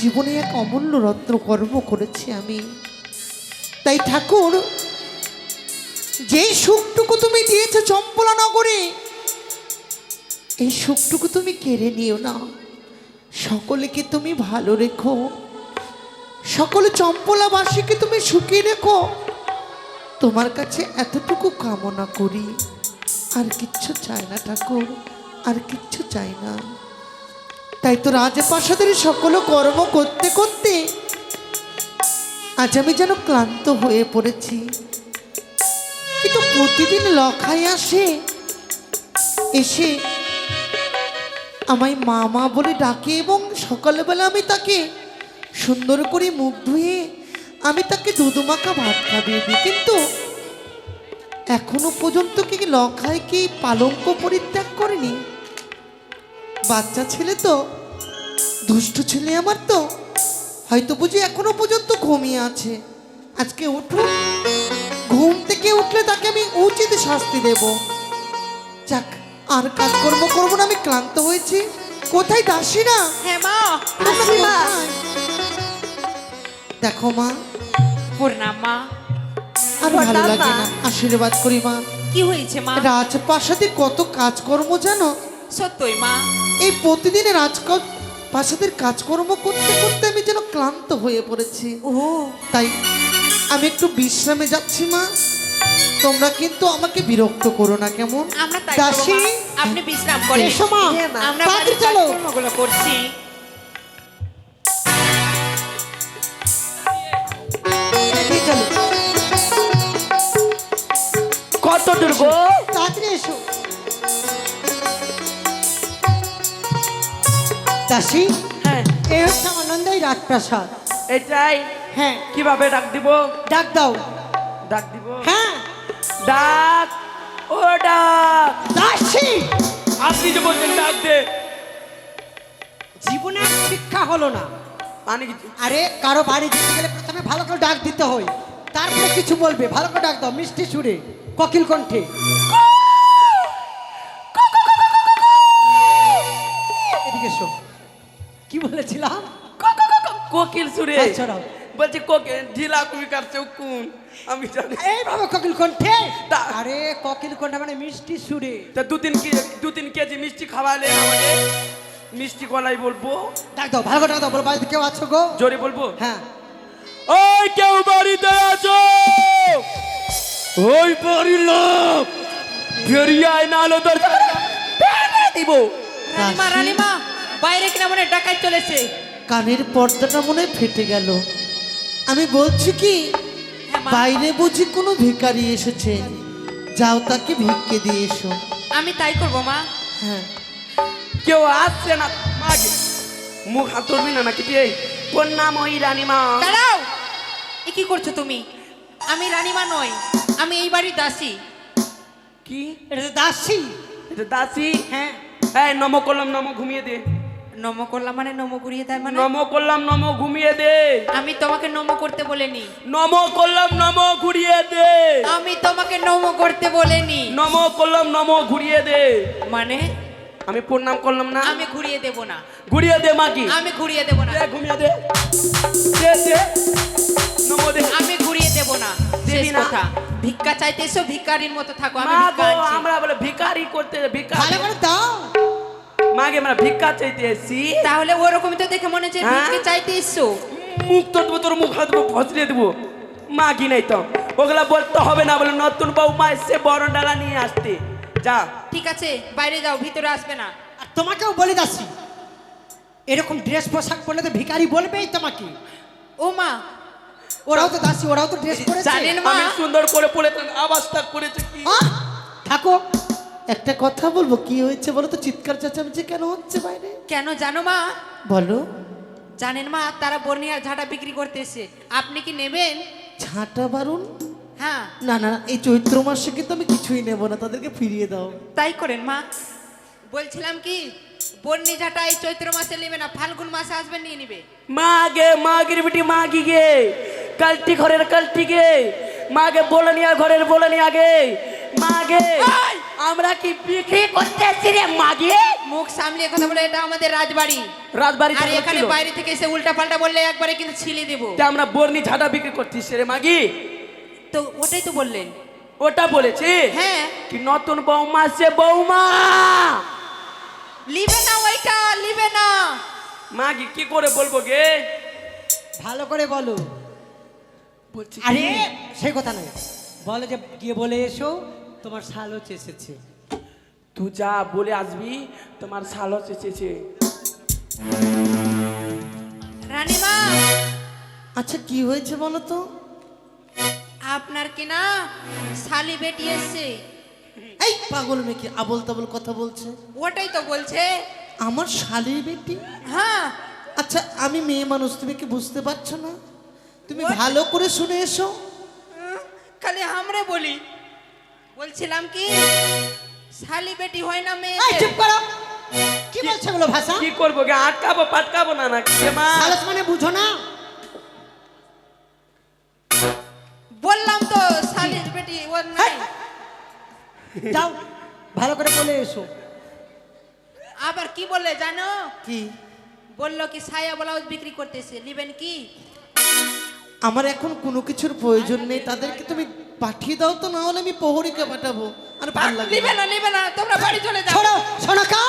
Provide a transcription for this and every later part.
জীবনে এক অমূল্য রত্ন কর্ম করেছি আমি। তাই ঠাকুর, যেই সুখটুকু তুমি দিয়েছো চম্পলা নগরে, এই সুখটুকু তুমি কেড়ে নিও না। সকলকে তুমি ভালো রেখো, সকল চম্পলাবাসীকে তুমি সুখী রেখো। তোমার কাছে এতটুকু কামনা করি, আর কিচ্ছু চাই না ঠাকুর, আর কিচ্ছু চাই না। তাই তো রাজপ্রাসাদের সকল কর্ম করতে করতে আজ আমি যেন ক্লান্ত হয়ে পড়েছি। কিন্তু প্রতিদিন লখাই আসে, এসে আমায় মা মা বলে ডাকে এবং সকালবেলা আমি তাকে সুন্দর করে মুখ ধুয়ে আমি তাকে দুধমাখা ভাত খাইয়ে দিই। কিন্তু এখনো পর্যন্ত কি লখাই কি পালঙ্ক পরিত্যাগ করেনি? বাচ্চা ছেলে তো, দুষ্ট ছেলে আমার, তো হয়তো বুঝি এখনো পর্যন্ত ঘুমিয়ে আছে। আজকে উঠুন, ঘুম থেকে উঠলে তাকে আমি উচিত শাস্তি দেব। যাক, আর কাজকর্ম করবো না, আমি ক্লান্ত হয়েছি। কোথায় দাসীরা? হ্যাঁ মা, আসি মা। দেখো মা, প্রণাম মা। আর ভালো লাগে না, আশীর্বাদ করি মা। কি হয়েছে মা? রাজপ্রাসাদে কত কাজকর্ম জানো? সত্যই মা। এই প্রতিদিন রাজপ্রাসাদের কাজকর্ম করতে করতে আমি যেন ক্লান্ত হয়ে পড়েছি। ও, তাই আমি একটু বিশ্রামে যাচ্ছি মা। তোমরা কিন্তু আমাকে বিরক্ত করো না, কেমন? আমরা তাই দাসী, করব মা। আপনি বিশ্রাম করেন। এসো মা, আমরা তাড়াতাড়ি বাড়ির চলো। কাজকর্মগুলো করছি। চলো, কত দূর গো? তাড়াতাড়ি এসো। দাসী, হ্যাঁ, এই হচ্ছে আমার নন্দাই রাজপ্রাসাদ। এটাই। হ্যাঁ, কিভাবে ডাক দিব? ডাক দাও। ডাক দিব? হ্যাঁ, ডাক, ও ডাক। দাসী, আপনি যে বলছেন ডাক দে, জীবনে শিক্ষা হলো না। মানে কি? আরে কারো বাড়ি যেতে গেলে প্রথমে ভালো করে ডাক দিতে হয়, তারপরে কিছু বলবে। ভালো করে ডাক দাও, মিষ্টি সুরে, কোকিল কণ্ঠে। এদিকে এসো। কি বলেছিলাম? কোকিল সুরে। আচ্ছা, দাও। বলছি কোকিল ঢিলা কুমি কাটছে কোন, আমি জানি। এইভাবে কোকিল কণ্ঠে। তা- আরে কোকিল কণ্ঠে মানে মিষ্টি সুরে। তা দু তিন কেজি মিষ্টি খাওয়ালে আমাকে, মিষ্টি গলাই বলবো। ডাক দাও, ভালো করে ডাক দাও। বলো, বাড়িতে কেউ আছো গো? জোরে বলবো? হ্যাঁ। ওই কেউ বাড়িতে আছো? ওই বাড়ির লোক বেরিয়ে আয়, না হলে দরজা দিব। রানীমা, রানীমা, বাইরে কিনা মনে হয় ডাকাত চলেছে। কানের পর্দাটা মনে হয় ফেটে গেল। আমি বলছি কি, হ্যাঁ মা, বাইরে বুঝি কোনো ভিখারি এসেছে, যাও তাকে ভিক্ষে দিয়ে এসো। আমি তাই করব মা। হ্যাঁ, কেউ আসছে না, মাগে মুখ হাত ধরবি না নাকি তুই? তোর নাম ওই রানীমা? দাঁড়াও, এ কি করছো তুমি? আমি রানীমা নই, আমি এই বাড়ির দাসী। কি? এটা তো দাসী। এটা দাসী? হ্যাঁ। এই নম করলাম, নম ঘুমিয়ে দে। নম করলাম মানে নম করিয়ে দেয় মানে? নম করলাম, নম ঘুমিয়ে দে। আমি তোমাকে নম করতে বলিনি। নম করলাম, নম ঘুরিয়ে দে। আমি তোমাকে নম করতে বলিনি। নম করলাম, নম ঘুরিয়ে দে। মানে আমি প্রণাম করলাম না? আমি ঘুরিয়ে দেব না। ঘুরিয়ে দে মাগি। আমি ঘুরিয়ে দেব না। দে, ঘুমিয়ে দে। দে দে, নম দে। আমি ঘুরিয়ে দেব না। দেবি শেষ না? কথা। ভিক্ষা চাইতে এসো, ভিখারির মতো থাকো। আমি মা ভিক্ষা গো, আনছি। আমরা বলে ভিখারি করতে, ভালো ভিখারি করে দাও। মাগে আমরা ভিক্ষা চাইতে এসেছি। তাহলে ওরকমই তো দেখে মনে হচ্ছে হ্যাঁ? ভিক্ষে চাইতে এসো। মুখ তো দেবো, তোর মুখ হাত দেবো, ফসলিয়ে দেবো। মাগি নাই তো, ওগুলা বলতে হবে না। বলে নতুন বউ মা এসে বড় ডালা নিয়ে আসতে। যা। ঠিক আছে, বাইরে যাও, ভিতরে আসবে না। আর তোমাকেও বলে দাসী, এরকম ড্রেস পোশাক পরলে তো ভিখারি বলবেই তোমাকে। ও মা, ওরাও তো দাসী, ওরাও তো ড্রেস পরেছে। জানেন মা, আমি সুন্দর করে পড়ে আওয়াজটা করেছে কি? আহ! থাকো। একটা কথা বলবো, কি হয়েছে বলো তো? চিৎকার চেঁচামেচি কেন হচ্ছে বাইরে? কেন জানো মা? বলো। জানেন মা, তারা বর্ণিয়ার ঝাঁটা বিক্রি করতে এসে। আপনি কি নেবেন? ঝাঁটা বারুন? হ্যাঁ, না না, এই চৈত্র মাসে কিন্তু আমি কিছুই নেব না, তাদেরকে ফিরিয়ে দাও। তাই করেন মা। বলছিলাম কি, বর্ণি ঝাঁটা এই চৈত্র মাসে নেবে না, ফাল্গুন মাসে আসবেন, নিয়ে নিবে। মাগে, মাগির বেটি মাগি গে, কালটি ঘরের কালটি গে, মাগে বলে নিয়া ঘরের বলে নিয়া গে, মাগে আমরা কি বিক্রি করতে এসেছি রে মাগি? মুখ সামলিয়ে কথা বলে, এটা আমাদের রাজবাড়ি। রাজবাড়ি আর এখানে বাইরে থেকে এসে উল্টা পাল্টা বললে একবারে কিন্তু ছিলে দেবো। আমরা বর্ণি ঝাঁটা বিক্রি করছিস রে মাগি? তো ওটাই তো বললেন। ওটা বলেছি হ্যাঁ, কি নতুন বৌমা সে বৌমা লিবে না, ওইটা লিবে না। মাগি কি করে বলবো গে? ভালো করে বলো। বলছি কি? আরে সেই কথা নয়, বলে যে গিয়ে বলে এসো তোমার শালো এসেছে। তুই যা বলে আসবি, তোমার শালো চেঁচেছে। রানীমা, আচ্ছা কি হয়েছে বলো তো? আপনার কি না শালি বেটি এসছে? এই পাগল মেয়ে কি আবল তাবল কথা বলছে? ওটাই তো বলছে। আমার শালীর বেটি? হ্যাঁ, আচ্ছা আমি মেয়ে মানুষ, তুমি কি বুঝতে পারছো না? তুমি ভালো করে শুনে এসো। খালি আমরে বলি। বলছিলাম কি শালি বেটি হয় না মেয়ে? এই চুপ করো, কি বলছো এগুলো ভাষা? কি করবো গে? আটকাবো পাটকাবো না নাকি রে মা? শালস মানে বুঝো না? বললাম তো শালির বেটি ওর নাই। যাও ভালো করে বলে এসো। আবার কি বললে জানো? কি? বললো কি সায়া ব্লাউজ বিক্রি করতেছে, নিবেন কি? আমার এখন কোনো কিছুর প্রয়োজন নেই, তাদেরকে তুমি পাঠিয়ে দাও তো, না হলে আমি প্রহরীকে পাঠাবো। আর ভালো লাগে নিবে না, নিবে না, তোমরা বাড়ি চলে যাও। শোনো শোনকা,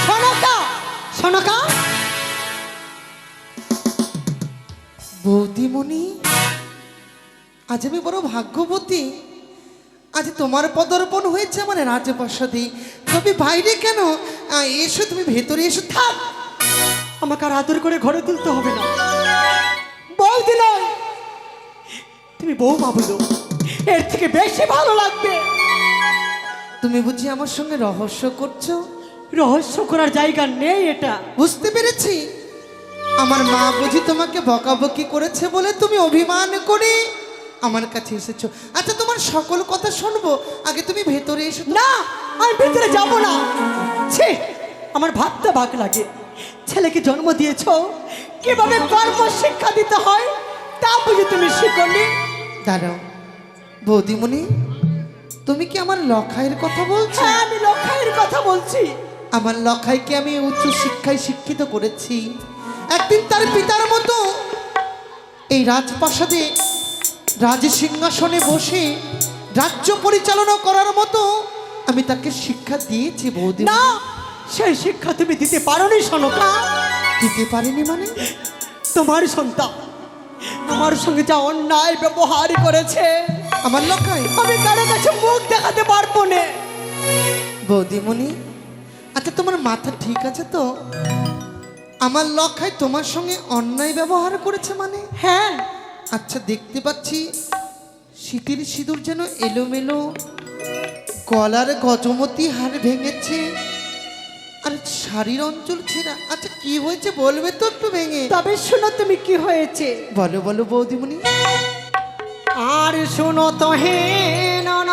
শোনকা, শোনকা। বৌদিমণি, আজ আমি বড় ভাগ্যবতী, আজ তোমার পদার্পণ হয়েছে আমার রাজপ্রাসাদে। তবে বাইরে কেন? এসো, তুমি ভেতরে এসো। থাক, আমাকে আর আদর করে ঘরে তুলতে হবে না। বৌদি নয়, তুমি বৌমা বলো, এর থেকে বেশি ভালো লাগবে। তুমি বুঝি আমার সঙ্গে রহস্য করছো? রহস্য করার জায়গা নেই এটা। বুঝতে পেরেছি, আমার মা বুঝি তোমাকে বকাবকি করেছে বলে তুমি অভিমান করে আমার কাছে এসেছো। আচ্ছা তোমার সকল কথা শুনবো, আগে তুমি ভেতরে এসো। না, আমি ভিতরে যাব না। ছি, আমার ভাবতে ভাগ লাগে। ছেলেকে জন্ম দিয়েছ, কিভাবে কর্ম শিক্ষা দিতে হয় তা বুঝে তুমি শিখনি। দাঁড়াও বৌদিমণি, তুমি কি আমার লখাইয়ের কথা বলছো? হ্যাঁ, আমি লখাইয়ের কথা বলছি। আমার লখাইকে আমি উচ্চ শিক্ষায় শিক্ষিত করেছি। একদিন তার পিতার মতো এই রাজপ্রাসাদে রাজসিংহাসনে বসে রাজ্য পরিচালনা করার মতো আমি তাকে শিক্ষা দিয়েছি বৌদি। না, সেই শিক্ষা তুমি দিতে পারোনি শোনকা। দিতে পারিনি মানে? তোমার সন্তান আমার সঙ্গে যা অন্যায় ব্যবহার করেছে, আমার লখাই, আমি কারো কাছে মুখ দেখাতে পারবো না। বৌদিমণি, আচ্ছা তোমার মাথা ঠিক আছে তো? আমার লখাই তোমার সঙ্গে অন্যায় ব্যবহার করেছে মানে? হ্যাঁ, আচ্ছা দেখতে পাচ্ছি শীতের সিঁদুর যেন এলোমেলো, গলার গজমতি হার ভেঙেছে, আর শাড়ির অঞ্চল ছেঁড়া। আচ্ছা কি হয়েছে বলবে তো একটু ভেঙে? তবে শোনো তুমি কি হয়েছে। বলো বলো বৌদিমণি। আর শোনো তো হে নন,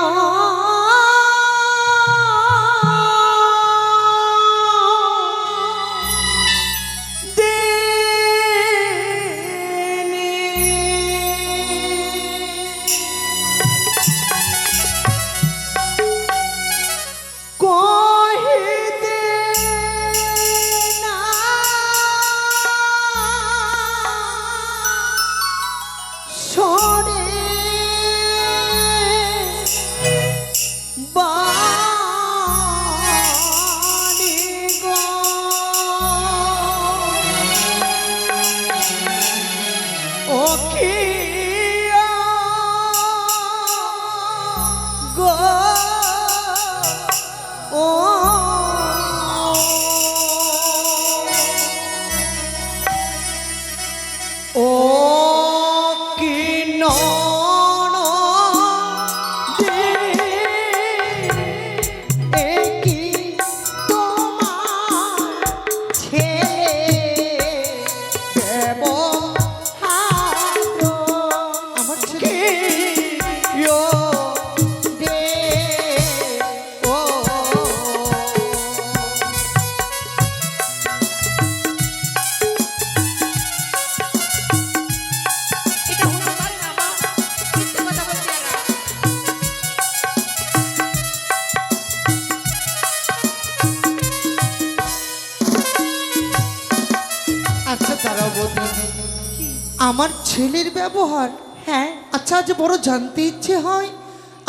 আমার ছেলের ব্যবহার? হ্যাঁ, আচ্ছা, আজ বড় জানতে ইচ্ছে হয়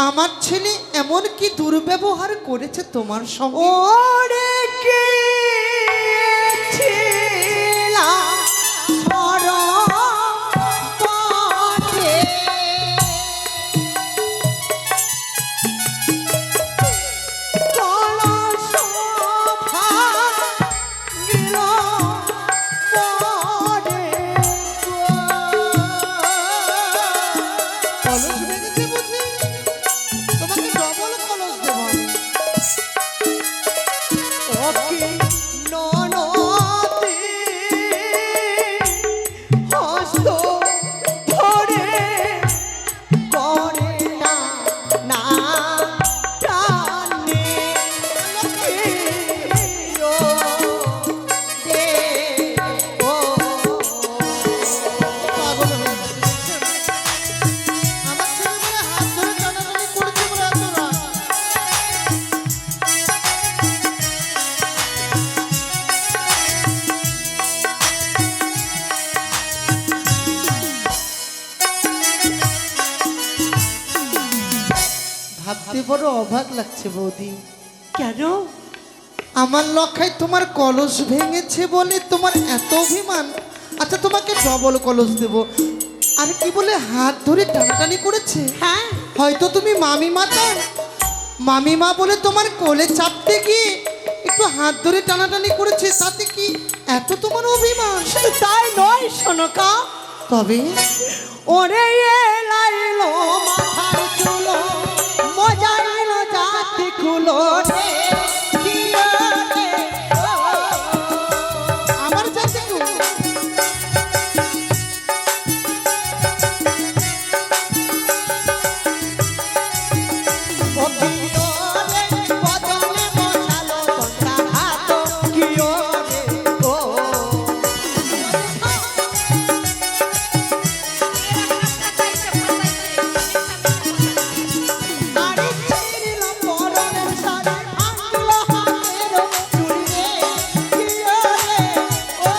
আমার ছেলে এমন কি দুর্ব্যবহার করেছে তোমার সঙ্গে? ওরে কে ছিলা সরপথে, কলস ভাঙিল পরে গো। কলস ভেঙেছে বুঝি? তোমাকে ডবল কলস দেব আমি। ওকে ননদে হস্ত ধরে করে না না টানে ও দে ও পাগল হয়ে গেছে। আমার ছেলে বলে হাত ধরে টানাটানি করেছে বলে এত রাগ। ভাবতে বড় অবাক লাগছে বৌদি। কেন? আমার লক্ষায় তোমার কলস ভেঙেছে বলে তোমার এত অভিমান? আচ্ছা, তোমাকে ডবল কলস দেব। আর কি বলে হাত ধরে টানাটানি করেছে? হ্যাঁ, হয়তো তুমি মামিমা তো, মামিমা বলে তোমার কোলে চাপতে গিয়ে একটু হাত ধরে টানাটানি করেছে, তাতে কি এত তোমার অভিমান? শুধু তাই নয় শোনকা, তবে ওরে লাইলো মাথার চুলো মজাইলো জাতি কুলো রে কিলো রে ও। আমার যাতে ও কিলো রে বদনে মশালো তোমরা হাত কিলো রে ও। আরে ছিড়ল পরনের শাড়ি ভাঙল হাতের চুড়ি রে কিলো রে ও।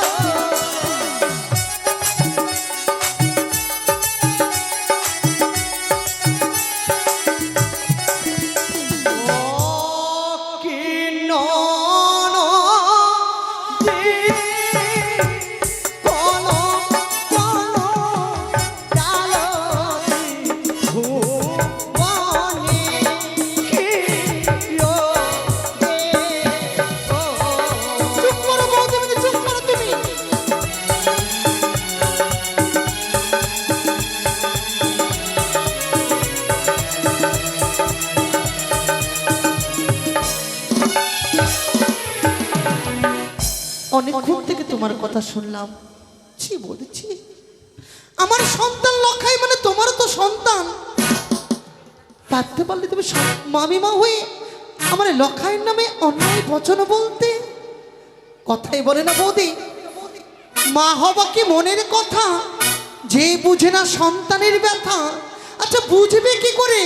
চুপ করো বৌদি, মানে চুপ করো তুমি। অনেকক্ষণ থেকে তোমার কথা শুনলাম। ছি বলেছি, আমার সন্তান লক্ষাই মানে তোমারও তো সন্তান। পারতে পারলে তুমি মামিমা হয়ে আমার লক্ষাইয়ের নামে অন্যায় বচন বলতে। কথাই বলে না বৌদি, মা হবা কি মনের কথা, যে বুঝে না সন্তানের ব্যথা। আচ্ছা, বুঝবে কি করে?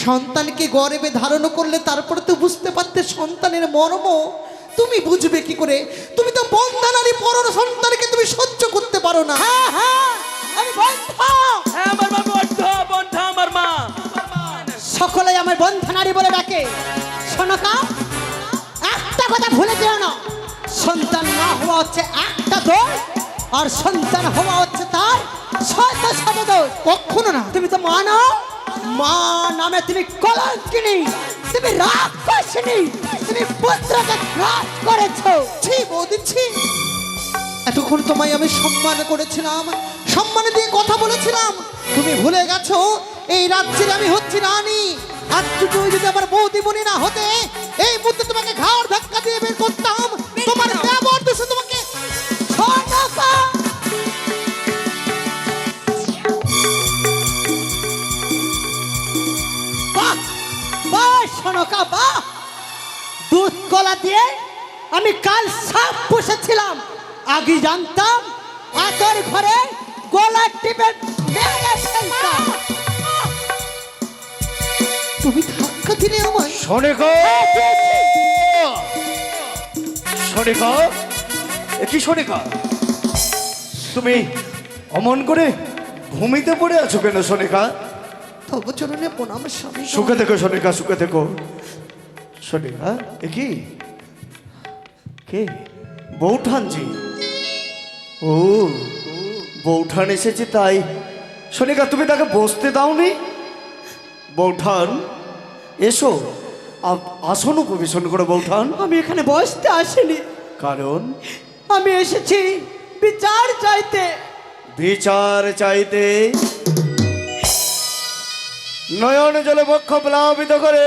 সন্তানকে গর্ভে ধারণ করলে তারপরে তো বুঝতে পারতে সন্তানের মর্ম। তুমি বুঝবে কি করে? তুমি তো বন্ধা নারী, পরর সন্তানকে তুমি সহ্য করতে পারো না। হ্যাঁ হ্যাঁ, আমি বন্ধা। হ্যাঁ আমার মা বন্ধা, বন্ধা আমার মা। সকলে আমার বন্ধা নারী বলে ডাকে। শোনকা, একটা কথা ভুলে যেও না, সন্তান না হওয়া হচ্ছে একটা দোষ, আর সন্তান হওয়া হচ্ছে তার শত শত দোষ। কখনো না। তুমি তো মানো, মা নামে তুমি কলঙ্কিনী, তুমি রাক্ষসিনী, তুমি পুত্রকে ঘাত করেছো। ছি বৌদি, ছি। এতক্ষণ তোমায় আমি সম্মান করেছিলাম, সম্মান দিয়ে কথা বলেছিলাম। তুমি ভুলে গেছো এই রাজ্যের আমি হচ্ছি রানী। আর তুমি যদি আমার বৌদি মনি না হতে, এই মুহূর্তে তোমাকে ঘাড় ধাক্কা দিয়ে বের করতাম। তোমার ব্যবহার দোষে তোমাকে। শোনকা, বাহ বাহ শোনকা বাহ, দুধ কলা দিয়ে আমি কাল সাপ পুষেছিলাম। আগে জানতাম আতর ঘরে গলা টিপে মেরে ফেলতাম। তুমি ধাক্কা দিলে আমায়। শোনেগো শোনেগো, কি শোনেগো, তুমি অমন করে ভূমিতে পড়ে আছো কেন সোনিকা? তবু চরণে প্রণাম স্বামী গো। সুখে থেকো সোনিকা, সুখে থেকো। সোনিকা, এ কি কে? বৌঠানজি। ও, বৌঠান এসেছে তাই। সোনিকা, তুমি তাকে বসতে দাওনি? বৌঠান, এসো, আসন উপবেশন করো বৌঠান। আমি এখানে বসতে আসিনি, কারণ আমি এসেছি বিচার চাইতে। বিচার চাইতে? নয়ন জলে বক্ষ প্লাবিত করে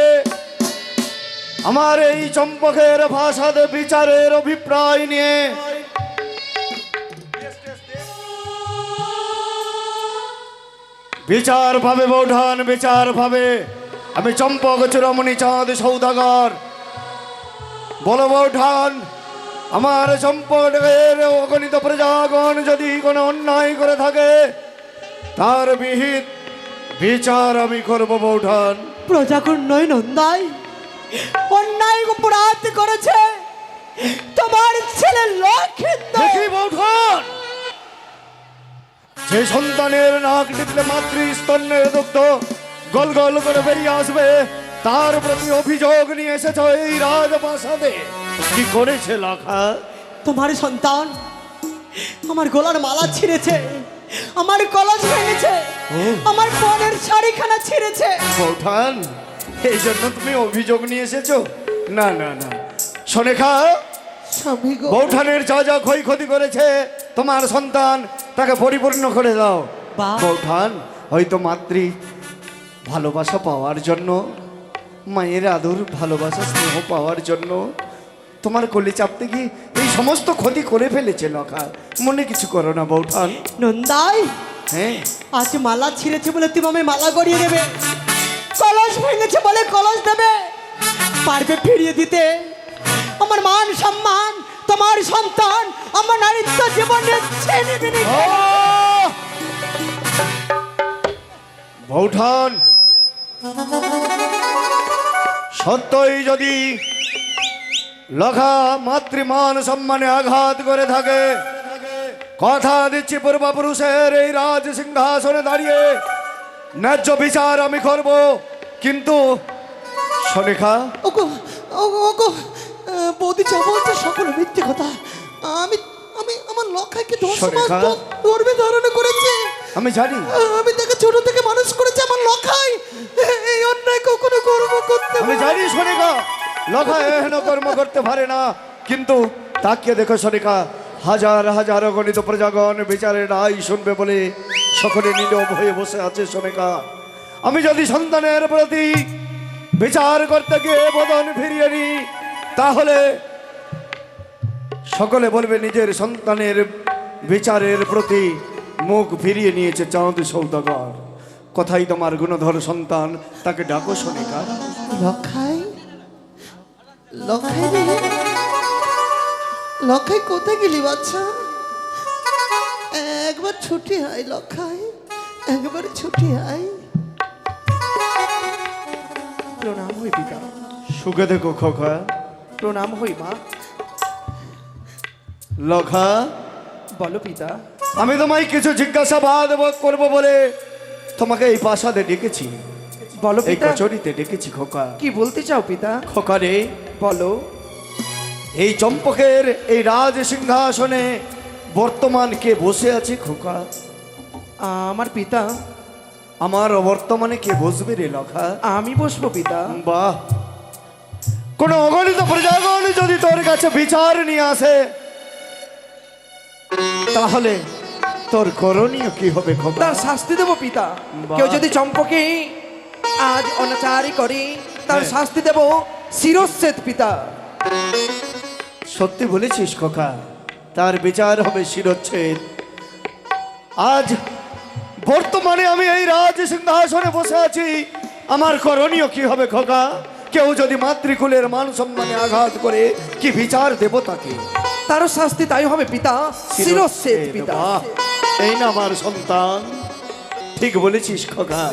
আমার এই চম্পকের ভাষাতে বিচারের অভিপ্রায় নিয়ে বিচার ভাবে বৌঠান, বিচার ভাবে। আমি চম্পক চূড়ামণি চাঁদ সৌদাগর। বলো বৌঠান, আমার চম্পকের অগণিত প্রজাগণ যদি কোনো অন্যায় করে থাকে তার বিহিত বিচার আমি করব বৌঠান। প্রজাগণ নয় নন্দাই, অন্যায় অপরাধ করেছে তোমার ছেলে লক্ষিন্দর। দেখি বৌঠান, যে সন্তানের নাক টিপলে মাতৃস্তন্যের দুগ্ধ গল গল করে বেরিয়ে আসবে তার প্রতি অভিযোগ নিয়ে এসেছ এই রাজপ্রাসাদে। কি করেছে লখা? তোমার সন্তান আমার গলার মালা ছিঁড়েছে, আমার কলস ভেঙেছে, আমার বোনের শাড়িখানা ছিঁড়েছে। বৌঠান, এই জন্য তুমি অভিযোগ নিয়ে এসেছো? না না না সোনেখা, স্বামী গো। বৌঠানের যা যা ক্ষয়ক্ষতি করেছে তোমার সন্তান তাকে পরিপূর্ণ করে দাও। বাহ। বৌঠান হয়তো মাতৃ ভালোবাসা পাওয়ার জন্য, মায়ের আদর ভালোবাসা স্নেহ পাওয়ার জন্য তোমার কোলে চাপতে গিয়ে এই সমস্ত ক্ষতি করে ফেলেছে লখা। মনে কিছু করো না বৌঠান। নন্দাই, হ্যাঁ, আজ মালা ছিঁড়েছে বলে তুমি আমায় মালা গড়িয়ে দেবে, কলস ভেঙেছে বলে কলস দেবে, পারবে ফিরিয়ে দিতে আমার মান সম্মান? তোমার সন্তান আমার নারীত্ব জীবনে ছেড়ে দিনে। আহ! বৌঠান, সত্যই যদি লখা মাতৃমান সম্মানে আঘাত করে থাকে, কথা দিচ্ছি পূর্বপুরুষের এই রাজ সিংহাসনে দাঁড়িয়ে ন্যায্য বিচার আমি করব। কিন্তু সোনিকা, ওগো ওগো ওগো, বৌদি যা বলছে সকল মিথ্যে কথা। আমি আমি আমার লক্ষাইকে 10 মাস সোনিকা। গর্ভে ধারণ করেছি। আমি জানি আমি তাকে ছোট থেকে মানুষ করেছি। আমার লক্ষাই এই অন্যায় কখনো কর্ম করতে আমি জানি সোনিকা, লখা এহেন কর্ম করতে পারে না। কিন্তু তাকিয়ে দেখো সোনিকা, হাজার হাজার গণিত প্রজাগণ বিচারের রায় শুনবে বলে সকলে নীরব হয়ে বসে আছে সোনিকা। আমি যদি সন্তানের প্রতি বিচার করতে গিয়ে বদন ফিরিয়ে নিই তাহলে সকলে বলবে নিজের সন্তানের বিচারের প্রতি মুখ ফিরিয়ে নিয়েছে চাঁদ সৌদাগর। কথাই তোমার গুণধর সন্তান, তাকে ডাকো সোনিকা। লক্ষাই, লক্ষাই রে, লক্ষাই কোথায় গেলি বাচ্চা? একবার ছুটি হয় লক্ষাই, একবার ছুটি হয়। প্রণাম হই পিতা, সুখে দেখো খোকা। প্রণাম হই মা। লখা, বলো পিতা। আমি তোমায় কিছু জিজ্ঞাসাবাদ করবো বলে তোমাকে এই প্রাসাদে ডেকেছি, বলো এই পিতা, কচুরিতে ডেকেছি খোকা। কি বলতে চাও পিতা? খোকা রে, বলো। এই চম্পকের এই রাজ সিংহাসনে বর্তমান কে বসে আছে খোকা? আমার পিতা। আমার বর্তমানে কে বসবে রে লখা? আমি বসবো পিতা। বাহ, কোন অগণিত প্রজাগণ যদি তোর কাছে বিচার নিয়ে আসে তাহলে তোর করণীয় কি হবে খোকা? তার শাস্তি দেবো পিতা। বাহ। কেউ যদি চম্পকে আজ অনাচারী করে তার হ্যাঁ। শাস্তি দেবো শিরচ্ছেদ পিতা। সত্যি বলেছিস খোকা, তার বিচার হবে শিরচ্ছেদ। আজ বর্তমানে আমি এই রাজ সিংহাসনে বসে আছি, আমার করণীয় কি হবে খোকা? কেউ যদি মাতৃকুলের মান সম্মানে আঘাত করে কি বিচার দেব তাকে? তারও শাস্তি তাই হবে পিতা, শিরচ্ছেদ পিতা। বাহ, এই না আমার সন্তান, ঠিক বলেছিস খোকা।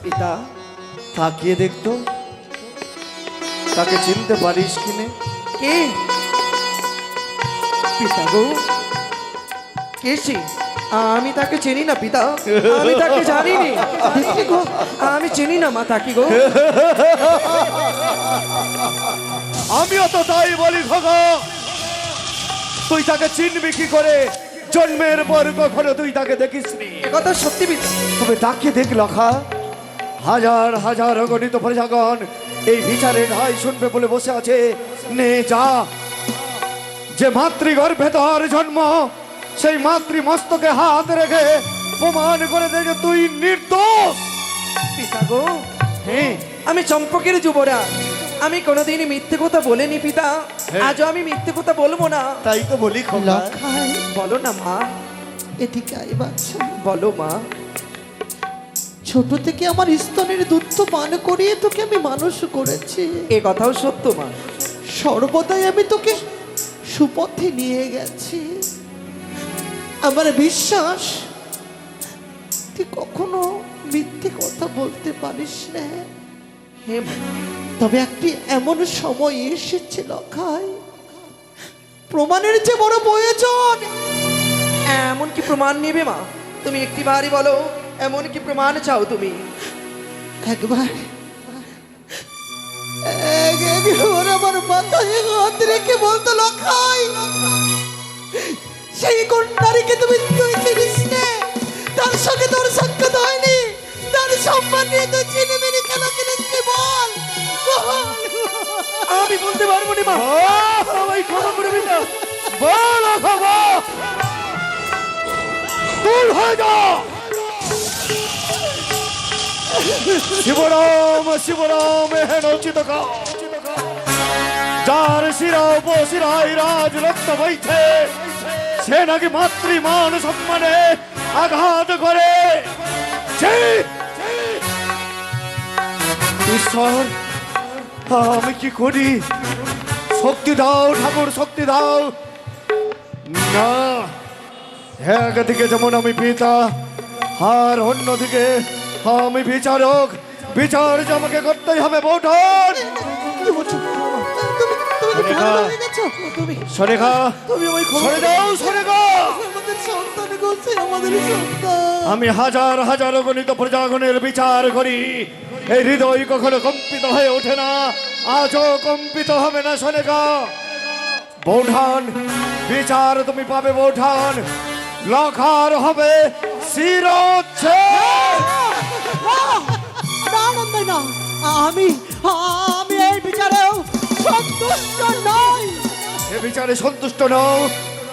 পিতা, তাকিয়ে দেখতো, তাকে চিনতে পারিস কিনে? কে পিতা গো? কে সে? আমি তাকে চিনি না পিতা, আমি তাকে জানিনি। দেখলি গো, আমি চিনি না মা তাকে গো। আমিও তো তাই বলি খোকা, তুই তাকে চিনবি কি করে? জন্মের পর কখনো তুই তাকে দেখিসনি। এ কথা সত্যি পিতা। তবে তাকে দেখ লখা, হাজার হাজার অগণিত প্রজাগণ এই বিচারের রায় শুনবে বলে বসে আছে। নে যা, যে মাতৃগর্ভে তোর জন্ম, সেই মাতৃ মস্তকে হাত রেখে প্রমাণ করে দে যে তুই নির্দোষ। পিতা গো, হ্যাঁ, আমি চম্পকের যুবরাজ, আমি কোনোদিনই মিথ্যে কথা বলিনি পিতা, আজও আমি মিথ্যে কথা বলবো না। তাই তো বলি খোকা। লখাই বলো না মা, এদিকে আয় বাচ্চা। বলো মা। ছোট থেকে আমার স্তনের দুধ তো পান করিয়ে তোকে আমি মানুষ করেছি। এ কথাও সত্য মা। সর্বদাই আমি তোকে সুপথে নিয়ে গেছি। আমার বিশ্বাস তুই কখনো মিথ্যে কথা বলতে পারিস না। হে মা, তবে একটি এমন সময় এসেছে লখাই, প্রমাণের যে বড় প্রয়োজন। এমন কি প্রমাণ নেবে মা? তুমি একটি বারই বলো, এমন কি প্রমাণ চাও তুমি? একবার একবার আমার মাথায় হাত রেখে বলতো লখাই, সেই কোন নারীকে তুমি তুই চিনিস না, তার সঙ্গে তোর সাক্ষাৎ হয়নি, তার সম্মান নিয়ে তুই চিনবি না কেন? কিনেছি বল বল। আমি বলতে পারবো না মা। আমায় ক্ষমা করে দিন। বল খোকা, দূর হয়ে যা। শিবরাম শিবরাম হেন চিতকা, যার শিরা উপশিরায় রাজ রক্ত বইছে, সে নাকি মাতৃমান সম্মানে আঘাত করে। ছি! ঈশ্বর, আমি কি করি? শক্তি দাও ঠাকুর, শক্তি দাও। না, একদিকে যেমন আমি পিতা, আর অন্যদিকে আমি বিচারক। বিচার যে আমাকে করতেই হবে বৌঠান। কি বলছো? তুমি কি ভালো হয়ে গেছো? তুমি সরেখা, তুমি আমায় ক্ষমা সরে করে দাও, দাও। সরে গো। আমাদের সন্তান গেছে, আমাদের সন্তান। আমি হাজার হাজার গণিত প্রজাগণের বিচার করি, এই হৃদয় কখনো কম্পিত হয়ে ওঠে না, আজও কম্পিত হবে না। সরেখা, বৌঠান, বিচার তুমি পাবে বৌঠান। লখার হবে শিরোচ্ছেদ। না না না, আমি আমি এই বিচারেও সন্তুষ্ট নই। এ বিচারে সন্তুষ্ট নও,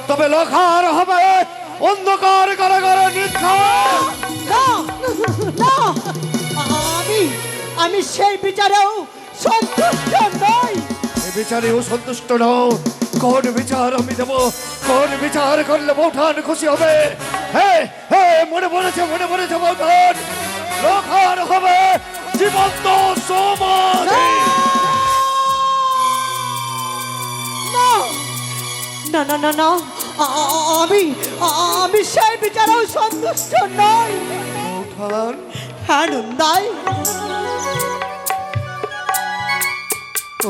তবে লখার হবে অন্ধকার কারাগারে নিক্ষেপ। না না, আমি সেই বিচারেও সন্তুষ্ট নই। এ বিচারেও সন্তুষ্ট নও, কোন বিচার আমি দেব? কোন বিচার করলে বৌঠান খুশি হবে? হে হে, মনে পড়েছে বৌঠান, লখার হবে জীবন্ত সমাধি। না না না না, আমি আমি সেই বিচারেও সন্তুষ্ট নই। বৌঠান, হ্যাঁ নন্দাই,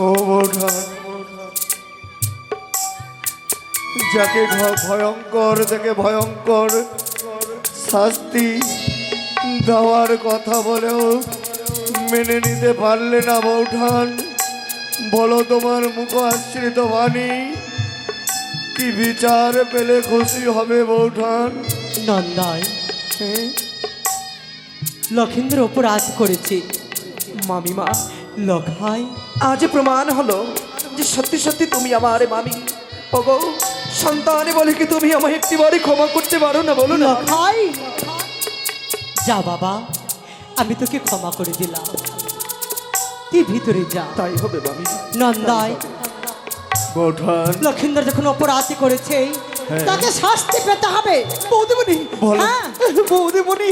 ও বৌঠান, যাকে ভয়ঙ্কর থেকে ভয়ঙ্কর শাস্তি দেওয়ার কথা বলেও মেনে নিতে পারলে না বৌঠান, বলো তোমার মুখ আশ্রিত বাণী, কি বিচার পেলে খুশি হবে বৌঠান? নন্দাই, হ্যাঁ? লক্ষেন্দ্রের ওপর আজ করেছি। মামিমা, লখাই, আজ প্রমাণ হলো যে সত্যি সত্যি তুমি আমার মামি। ওগো, সন্তানে বলে কি তুমি আমায় একটিবারই ক্ষমা করতে পারো না? বলো না। লখাই, যা বাবা, আমি তোকে ক্ষমা করে দিলাম, তুই ভিতরে যা। তাই হবে মামি। নন্দাই, বৌঠান, লক্ষেন্দ্র যখন অপরাধ করেছে হ্যাঁ। তাকে শাস্তি পেতে হবে। বৌদিমণি, বলো। হ্যাঁ, বৌদিমণি,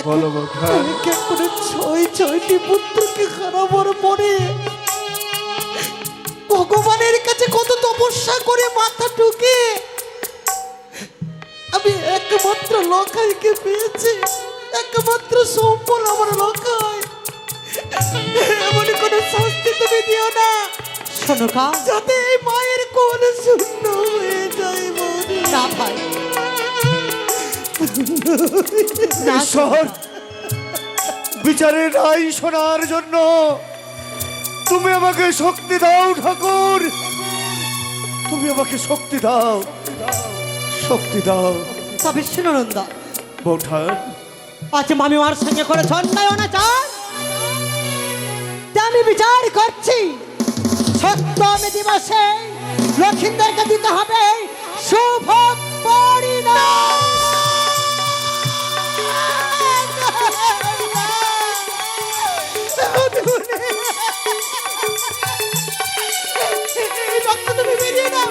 বলো বৌঠান। এক এক করে ছয়টি পুত্রকে হারাবার পরে ভগবানের কাছে কত তপস্যা করে মাথা ঠুকে আমি একমাত্র লখাইকে পেয়েছি। একমাত্র সম্বল আমার লখাই। এমন কোনো শাস্তি তুমি দিও না শোনকা, যাতে এই মায়ের কোল শূন্য হয়ে যায়। বৌদি, না ভাই, ঈশ্বর, বিচারের রায় শোনার জন্য তুমি আমাকে শক্তি দাও ঠাকুর, তুমি আমাকে শক্তি দাও, শক্তি দাও। তবে শুনো নন্দা, বৌঠান, আজ মামিমার সঙ্গে করেছ অন্যায় অনাচার, তা আমি বিচার করছি। সপ্তমী দিবসে লক্ষিন্দরকে দিতে হবে শুভ পরিণাম। এই বাক্য তুমি বেরিয়ে নাও,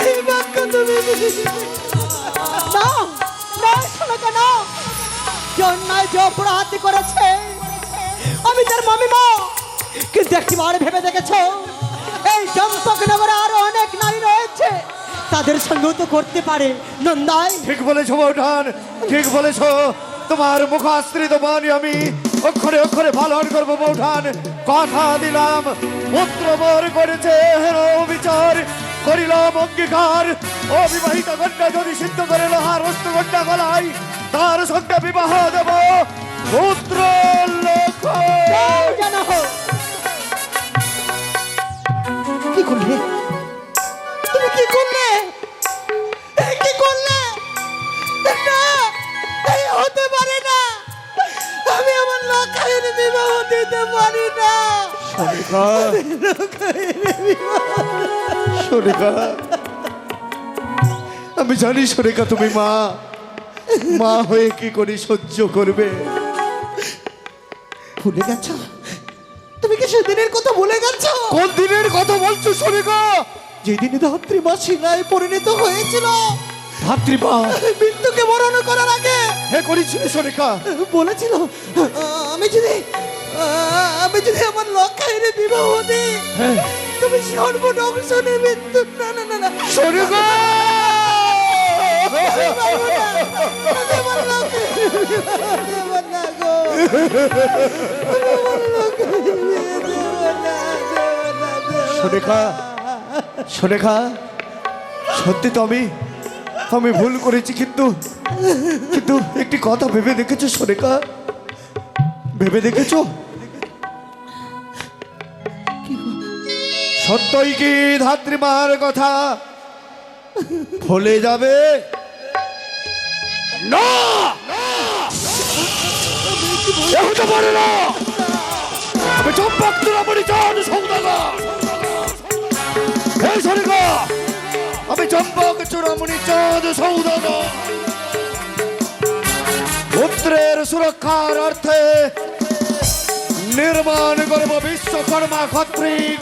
এই বাক্য তুমি বেরিয়ে নাও। না না, শোনো কেন, যে অন্যায় যে অপরাধী করেছে আমি তার মামিমা, কিন্তু একটিবার ভেবে দেখেছ এই চম্পকনগরে আরো অনেক নারী রয়েছে, তাদের সঙ্গেও তো করতে পারে। নন্দাই ঠিক বলেছ বৌঠান, ঠিক বলেছ। তোমার মুখাশ্রিত বাণী আমি অক্ষরে অক্ষরে পালন করবো বৌঠান। কথা দিলাম, পুত্র বর করেছে হেন বিচার করিলাম অঙ্গীকার। অবিবাহিত কন্যা যদি সিদ্ধ করে লোহার অস্ত্র কন্যা গলাই, তার সঙ্গে বিবাহ দেব পুত্র লোক। যেন হোক। কি করলে তুমি, কি করলে, এই কি করলে? না, এই হতে পারে না, আমি আমার লক্ষ্যের বিবাহ দিতে পারি না। সোনিকা, সোনিকা, আমি জানি সোনিকা তুমি মা, মা হয়ে কি করে সহ্য করবে। ভুলে গেছো? তুমি কি সেদিনের কথা ভুলে গেছো? কোন দিনের কথা বলছো সোনিকা? যেদিনে ধাত্রী মা শিলায় পরিণত হয়েছিল, ভাতৃপা মৃত্যুকে বরণ করার আগে হে করেছিল সোনিকা, বলেছিল আমি যদি আমার লক্ষ্যের বিবাহ দিই, তুমি সর্বধ্বংস নেবে। না না না না, সোনিকা আমি পারবো না, আমি আমার লক্ষ্যের বিবাহ দেব না গো, আমি আমার লক্ষ্যের বিয়ে দেব না, দেব না, দেব না। সোনিকা, সোনিকা, সত্যি তো আমি ভুল করেছি, কিন্তু কিন্তু একটি কথা ভেবে দেখেছো সোনিকা? ভেবে দেখেছো সত্যই কি ধাত্রীমার কথা ভুলে যাবে? না, এ হতে পারে না। আমি চম্পক চূড়ামণি চাঁদ সৌদাগর, হে সোনিকা, আমি চম্পক চূড়ামণি চাঁদ সৌদাগর পুত্রের সুরক্ষার অর্থে নির্মাণ করব বিশ্বকর্মা ক্ষত্রিক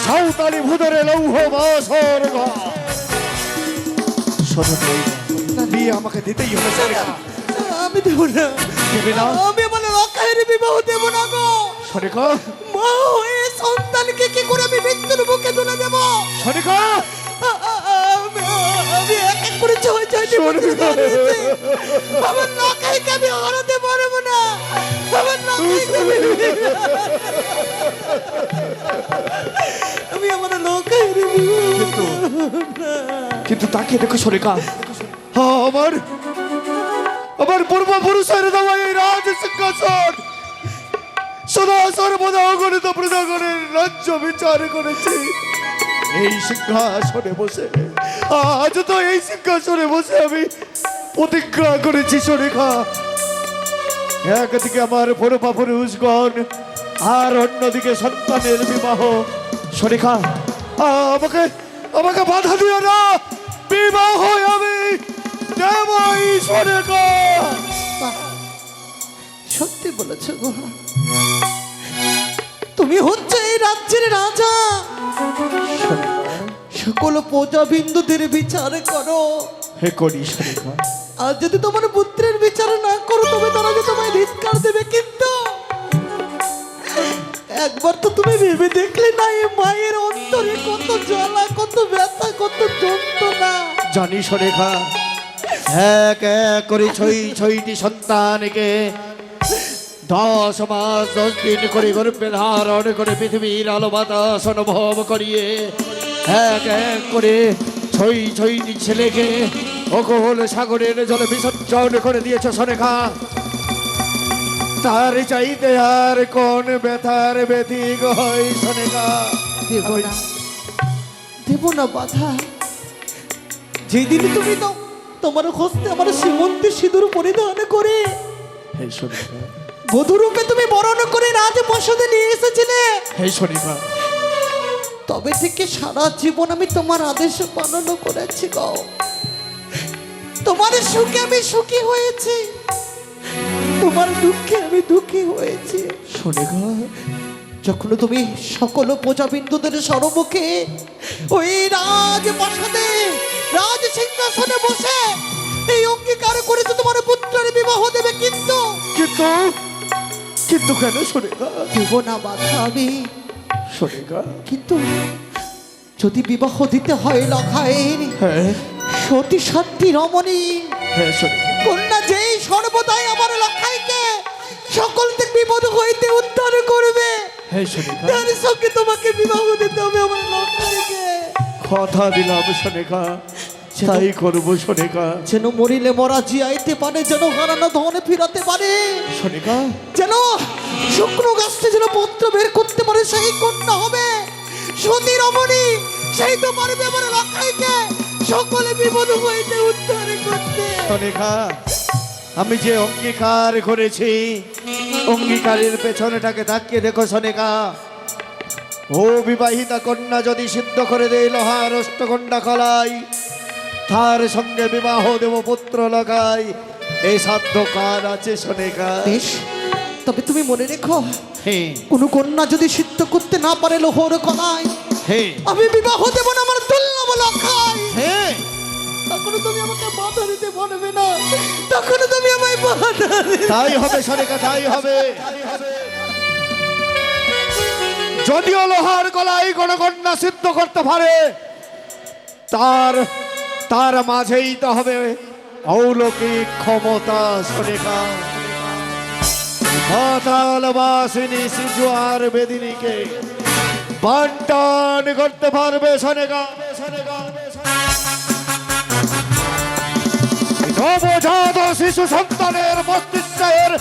সাঁওতালি ভূদরে লৌহ বাসর ঘর। বিয়ে আমাকে দিতেই হবে সোনিকা। আমি দেব না, দেবে না? আমি আমার লক্ষ্যের বিবাহ দেব না গো। সোনিকা, মা হয়ে সন্তানকে কি করে আমি মৃত্যুর মুখে তুলে দেব? সোনিকা, আমি এক এক করে ছয় ছয়টি বছর কাটিয়েছি। আমার লক্ষ্যকে আমি হারাতে পারবো না, আমার লক্ষ্যকে আমি আমার লক্ষ্যের কিন্তু তাকে দেখো সোনিকা, আমার পূর্বপুরুষের দেওয়া এই রাজ সিংহাসন সদা সর্বদা অগণিত প্রজাগণের রাজ্য বিচার করেছি। এই সিংহাসনে বসে, আজ তো এই সিংহাসনে বসে আমি প্রতিজ্ঞা করেছি সোনিকা, একদিকে আমার পূর্বপুরুষগণ আর অন্যদিকে সন্তানের বিবাহ। সোনিকা, আমাকে আমাকে বাধা দিও না, বিবাহ আমি দেবই সোনিকা। সত্যি বলেছ গো, তুমি হচ্ছে এই রাজ্যের রাজা, সকল প্রজাবিন্দুদের বিচার করো। হে করি সোনিকা, আর যদি তোমার পুত্রের বিচার না করো, তবে তারা যে তোমায় ধিক্কার দেবে। কিন্তু একবার তো তুমি ভেবে দেখলে না, এই মায়ের অন্তরে কত জ্বালা, কত ব্যথা, কত যন্ত্রণা। জানি সোনিকা, এক এক করে ছয়টি সন্তানকে 10 মাস 10 দিন করে গর্ভে ধারণ করে পৃথিবীর আলো বাতাস অনুভব করিয়ে এক এক করে ছয়টি ছেলেকে অকোহল সাগরের জলে বিসর্জন করে দিয়েছ সনেকা। তার চাইতে আর কোন ব্যথার ব্যথিক হয় সনেকা? দেব না, দেব না বাধা। যেদিন তুমি তো তোমার হস্তে আমার সীমন্তে সিঁদুর পরিধান করে হে সনেকা, বধূরূপে তুমি বরণ করে রাজপ্রাসাদে নিয়ে এসেছিলে, হে সনেকা, তবে থেকে সারা জীবন আমি তোমার আদেশ পালন করেছি গো। তোমার সুখে আমি সুখী হয়েছি, তোমার দুঃখে আমি দুঃখী হয়েছি। সনেকা, যখন তুমি সকল প্রজাবিন্দুদের সর্বমুখে ওই রাজপ্রাসাদে রাজ সিংহাসনে বসে এই অঙ্গীকার করেছে তোমার পুত্রের বিবাহ দেবে, কিন্তু কিন্তু কিন্তু কেন সনেকা? দেব না বাধা আমি। সনেকা, কিন্তু যদি বিবাহ দিতে হয় লখায়ের হ্যাঁ সতী সাধ্যী রমণী হ্যাঁ সনেকা, কন্যা যেই সর্বদাই আমার লখাইকে সকল থেকে বিপদ হইতে উদ্ধার করবে, হ্যাঁ সনেকা, তার সঙ্গে তোমাকে বিবাহ দিতে হবে আমার লখাইকে। কথা দিলাম সনেকা, তাই করবো সনেকা। যেন মরিলে মরা জিয়াইতে পারে, যেন হারানো ধন ফিরাতে পারে, সনেকা, যেন শুকনো গাছটা যেন পত্র বের করতে পারে, সেই কন্যা হবে সতী রমণী। সেই তো পারবে আমার লখাইকে সকলে বিপদ হইতে উদ্ধার করতে। সনেকা, আমি যে অঙ্গীকার করেছি অঙ্গীকারের পেছনেটাকে তাকিয়ে দেখো সনেকা। ও বিবাহিতা কন্যা যদি সিদ্ধ করে দেয় লোহার অষ্টকন্যা কলাই, তার সঙ্গে বিবাহ দেব পুত্র লগাই, এই সাধ্য কার আছে সনেকা? বেশ, তবে তুমি মনে রেখো, হ্যাঁ কোন কন্যা যদি সিদ্ধ করতে না পারে লোহর কলায়, হ্যাঁ আমি বিবাহ দেব না আমার দুর্লভ লখাই। হ্যাঁ, তখন তুমি আমাকে বাধা দিতে পারবে না, তখন তুমি আমায় বাধা দিতে। তাই হবে সনেকা, তাই হবে। যদিও লোহার গলায় কোন কন্যা সিদ্ধ করতে পারে, তার তার মাঝেই তো হবে অলৌকিক ক্ষমতা সনেকা। পাতালবাসিনী সিজুয়ার বেদিনীকে বন্টন করতে পারবে সনেকা। নবজাত শিশু সন্তানের মস্তিষ্কের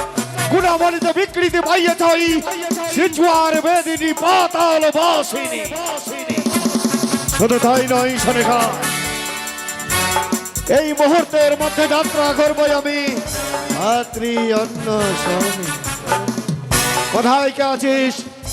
গুণাবলিতে বিকৃতি পাইয়াছই সিজুয়ার বেদিনী পাতালবাসিনী। শুধু তাই নয় সনেকা, এই মুহূর্তের মধ্যে যাত্রা করবো আমি রাত্রি অন্য স্বামী। কোথায় কে আছিস?